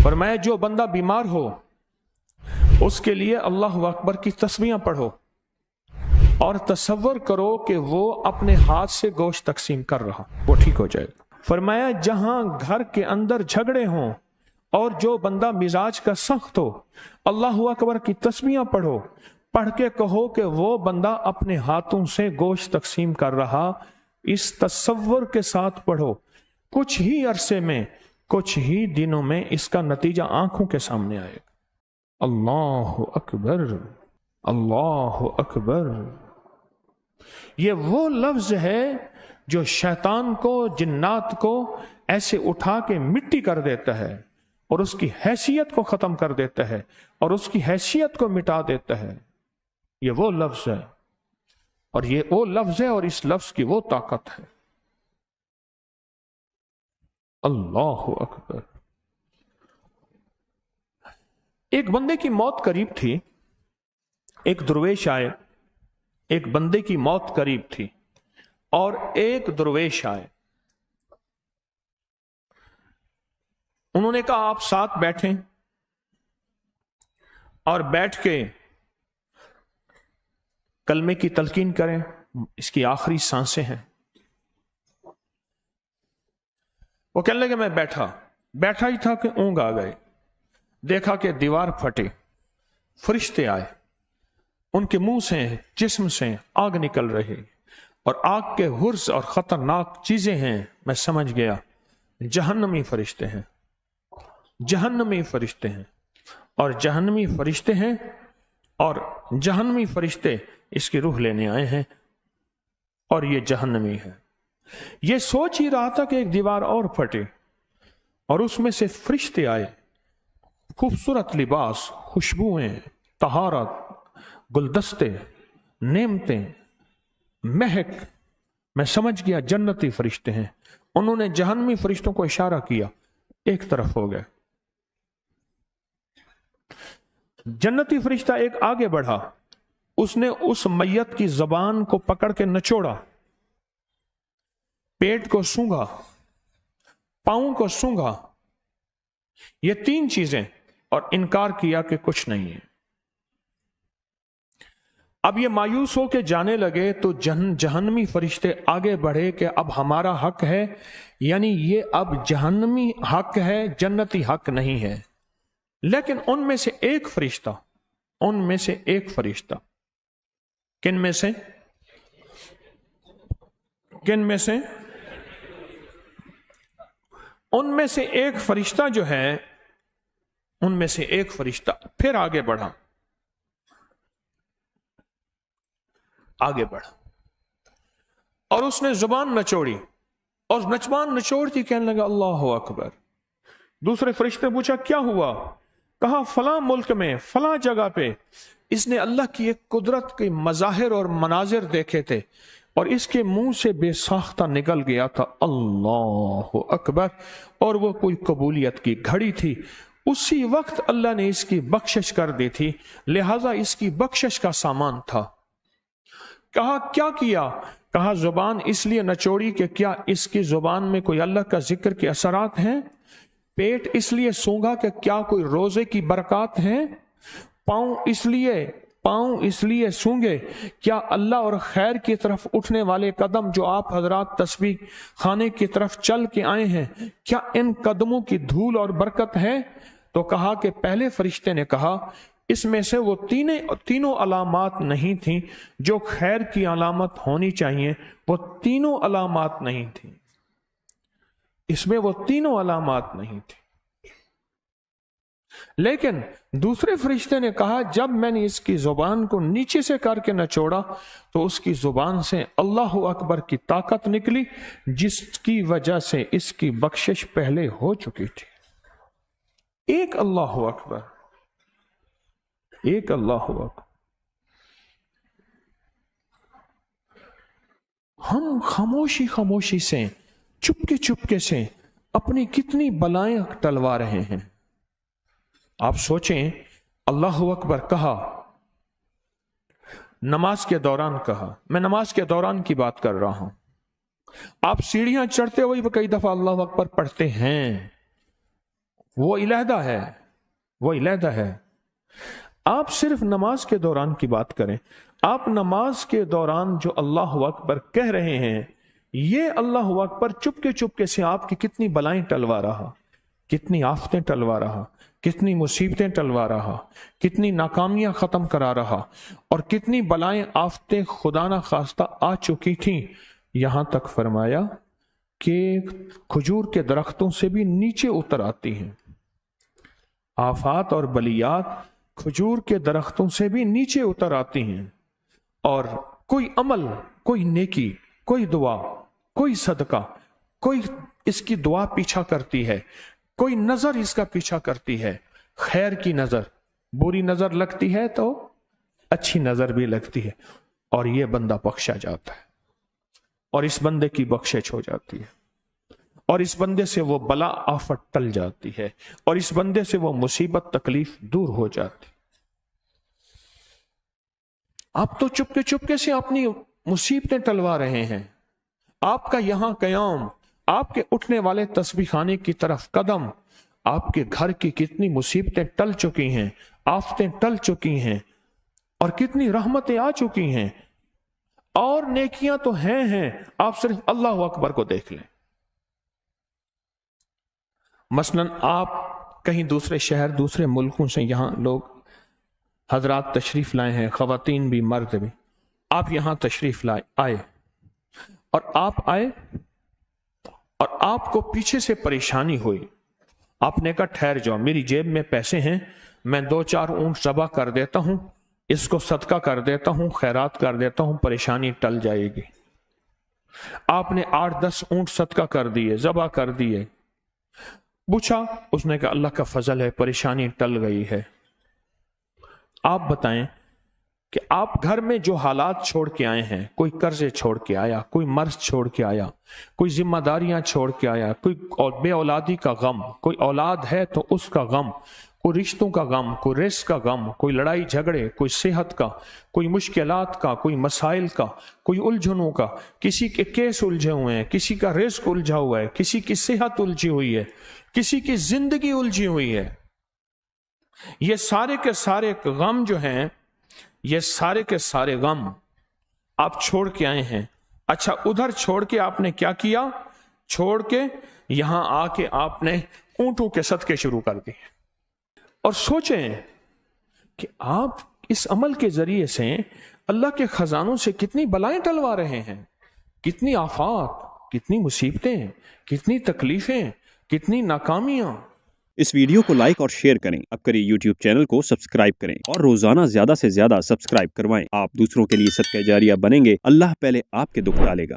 फरमाया जो बंदा बीमार हो उसके लिए अल्लाहु अकबर की तस्बीहां पढ़ो और तसव्वुर करो कि वो अपने हाथ से गोश्त तकसीम कर रहा, वो ठीक हो जाएगा। फरमाया जहां घर के अंदर झगड़े हों और जो बंदा मिजाज का सख्त हो, अल्लाहु अकबर की तस्बीहां पढ़ो, पढ़ के कहो कि वो बंदा अपने हाथों से गोश्त तकसीम कर रहा। इस तसव्वुर के साथ पढ़ो, कुछ ही अरसे में, कुछ ही दिनों में इसका नतीजा आंखों के सामने आएगा। अल्लाहु अकबर, अल्लाहु अकबर। ये वो लफ्ज है जो शैतान को, जिन्नात को ऐसे उठा के मिट्टी कर देता है और उसकी हैसियत को खत्म कर देता है और उसकी हैसियत को मिटा देता है। ये वो लफ्ज है और ये वो लफ्ज है और इस लफ्ज की वो ताकत है। अल्लाहु अकबर। एक बंदे की मौत करीब थी, एक दुर्वेश आए, एक बंदे की मौत करीब थी और एक दुर्वेश आए। उन्होंने कहा आप साथ बैठें और बैठ के कलमे की तलकीन करें, इसकी आखिरी सांसें हैं। वो कहने लगे मैं बैठा ही था कि ऊंघ आ गए। देखा कि दीवार फटे, फरिश्ते आए, उनके मुंह से, जिस्म से आग निकल रही और आग के हुर्स और खतरनाक चीजें हैं। मैं समझ गया जहन्नमी फरिश्ते हैं, जहन्नमी फरिश्ते हैं और जहन्नमी फरिश्ते हैं और जहन्नमी फरिश्ते इसकी रूह लेने आए हैं और ये जहन्नमी है। ये सोच ही रहा था कि एक दीवार और फटे और उसमें से फरिश्ते आए, खूबसूरत लिबास, खुशबुएं, तहारत, गुलदस्ते, नेमतें, महक। मैं समझ गया जन्नती फरिश्ते हैं। उन्होंने जहन्नमी फरिश्तों को इशारा किया, एक तरफ हो गए। जन्नती फरिश्ता एक आगे बढ़ा, उसने उस मैयत की जबान को पकड़ के नचोड़ा, पेट को सूंघा, पांव को सूंघा, ये तीन चीजें, और इनकार किया कि कुछ नहीं है। अब ये मायूस हो के जाने लगे तो जहन्नमी फरिश्ते आगे बढ़े कि अब हमारा हक है, यानी ये अब जहन्नमी हक है, जन्नती हक नहीं है। लेकिन उनमें से एक फरिश्ता, उनमें से एक फरिश्ता, किन में से, किन में से, उनमें से एक फरिश्ता जो है, उनमें से एक फरिश्ता फिर आगे बढ़ा, आगे बढ़ा और उसने जुबान नचोड़ी और जुबान नचोड़ती कहने लगा अल्लाहु अकबर। दूसरे फरिश्ते ने पूछा क्या हुआ? कहा फलां मुल्क में, फलां जगह पे इसने अल्लाह की एक कुदरत के मजाहिर और मनाजिर देखे थे और इसके मुंह से बेसाख्ता निकल गया था अल्लाहु अकबर, और वो कोई कबूलियत की घड़ी थी। उसी वक्त अल्लाह ने इसकी बख्शिश कर दी थी, लिहाजा इसकी बख्शिश का सामान था। कहा क्या किया? कहा जुबान इसलिए नचोड़ी कि क्या इसकी जुबान में कोई अल्लाह का जिक्र के असरात हैं? पेट इसलिए सूंघा कि क्या कोई रोजे की बरकत हैं? पांव इसलिए सूंघे क्या अल्लाह और खैर की तरफ उठने वाले कदम जो आप हजरात तस्बीह खाने की तरफ चल के आए हैं, क्या इन कदमों की धूल और बरकत है? तो कहा कि पहले फरिश्ते ने कहा इसमें से वो तीनों अलामात नहीं थी जो खैर की अलामत होनी चाहिए, वो तीनों अलामात नहीं थी, इसमें वो तीनों अलामात नहीं थी। लेकिन दूसरे फरिश्ते ने कहा जब मैंने इसकी जुबान को नीचे से करके नचोड़ा तो उसकी जुबान से अल्लाहु अकबर की ताकत निकली, जिसकी वजह से इसकी बख्शिश पहले हो चुकी थी। एक अल्लाहु अकबर, एक अल्लाहु अकबर। हम खामोशी से, चुपके से अपनी कितनी बलाएं टलवा रहे हैं। आप सोचें, अल्लाहु अकबर कहा, नमाज के दौरान कहा, मैं नमाज के दौरान की बात कर रहा हूं। आप सीढ़ियां चढ़ते हुए कई दफा अल्लाहु अकबर पढ़ते हैं, وہ علیحدہ ہے، وہ علیحدہ ہے۔ آپ صرف نماز کے دوران کی بات کریں، آپ نماز کے دوران جو اللہ اکبر کہہ رہے ہیں، یہ اللہ اکبر چپکے سے آپ کی کتنی بلائیں ٹلوا رہا، کتنی آفتیں ٹلوا رہا، کتنی مصیبتیں ٹلوا رہا، کتنی ناکامیاں ختم کرا رہا، اور کتنی بلائیں آفتیں خدا نہ خواستہ آ چکی تھیں، یہاں تک فرمایا کہ کھجور کے درختوں سے بھی نیچے اتر آتی ہیں۔ آفات اور بلیات کھجور کے درختوں سے بھی نیچے اتر آتی ہیں، اور کوئی عمل، کوئی نیکی، کوئی دعا، کوئی صدقہ، کوئی اس کی دعا پیچھا کرتی ہے، کوئی نظر اس کا پیچھا کرتی ہے، خیر کی نظر، بری نظر لگتی ہے تو اچھی نظر بھی لگتی ہے، اور یہ بندہ بخشا جاتا ہے، اور اس بندے کی بخشش ہو جاتی ہے، اور اس بندے سے وہ بلا آفت ٹل جاتی ہے، اور اس بندے سے وہ مصیبت تکلیف دور ہو جاتی۔ آپ تو چپکے سے اپنی مصیبتیں ٹلوا رہے ہیں، آپ کا یہاں قیام، آپ کے اٹھنے والے تسبیح خانے کی طرف قدم، آپ کے گھر کی کتنی مصیبتیں ٹل چکی ہیں، آفتیں ٹل چکی ہیں، اور کتنی رحمتیں آ چکی ہیں، اور نیکیاں تو ہیں، آپ صرف اللہ اکبر کو دیکھ لیں۔ مثلا آپ کہیں دوسرے شہر، دوسرے ملکوں سے یہاں لوگ حضرات تشریف لائے ہیں، خواتین بھی مرد بھی، آپ یہاں تشریف آئے، اور آپ آئے اور آپ کو پیچھے سے پریشانی ہوئی، آپ نے کہا ٹھہر جاؤ، میری جیب میں پیسے ہیں، میں 2-4 اونٹ ذبح کر دیتا ہوں، اس کو صدقہ کر دیتا ہوں، خیرات کر دیتا ہوں، پریشانی ٹل جائے گی۔ آپ نے 8-10 اونٹ صدقہ کر دیے، ذبح کر دیے، پوچھا، اس نے کہا اللہ کا فضل ہے، پریشانی ٹل گئی ہے۔ آپ بتائیں کہ آپ گھر میں جو حالات چھوڑ کے آئے ہیں، کوئی قرضے چھوڑ کے آیا، کوئی مرض چھوڑ کے آیا، کوئی ذمہ داریاں چھوڑ کے آیا، کوئی بے اولادی کا غم، کوئی اولاد ہے تو اس کا غم، کوئی رشتوں کا غم، کوئی رزق کا غم، کوئی لڑائی جھگڑے، کوئی صحت کا، کوئی مشکلات کا، کوئی مسائل کا، کوئی الجھنوں کا، کسی کے کیس الجھے ہوئے ہیں، کسی کا رزق الجھا ہوا ہے، کسی کی صحت الجھی ہوئی ہے، کسی کی زندگی الجھی ہوئی ہے۔ یہ سارے کے سارے غم جو ہیں، یہ سارے کے سارے غم آپ چھوڑ کے آئے ہیں۔ اچھا، ادھر چھوڑ کے آپ نے کیا کیا؟ چھوڑ کے یہاں آ کے آپ نے اونٹوں کے صدقے شروع کر دیے، اور سوچیں کہ آپ اس عمل کے ذریعے سے اللہ کے خزانوں سے کتنی بلائیں ٹلوا رہے ہیں، کتنی آفات، کتنی مصیبتیں، کتنی تکلیفیں، کتنی ناکامیاں۔ اس ویڈیو کو لائک اور شیئر کریں، اب کریں یوٹیوب چینل کو سبسکرائب کریں، اور روزانہ زیادہ سے زیادہ سبسکرائب کروائیں۔ آپ دوسروں کے لیے صدقہ جاریہ بنیں گے، اللہ پہلے آپ کے دکھ ڈالے گا۔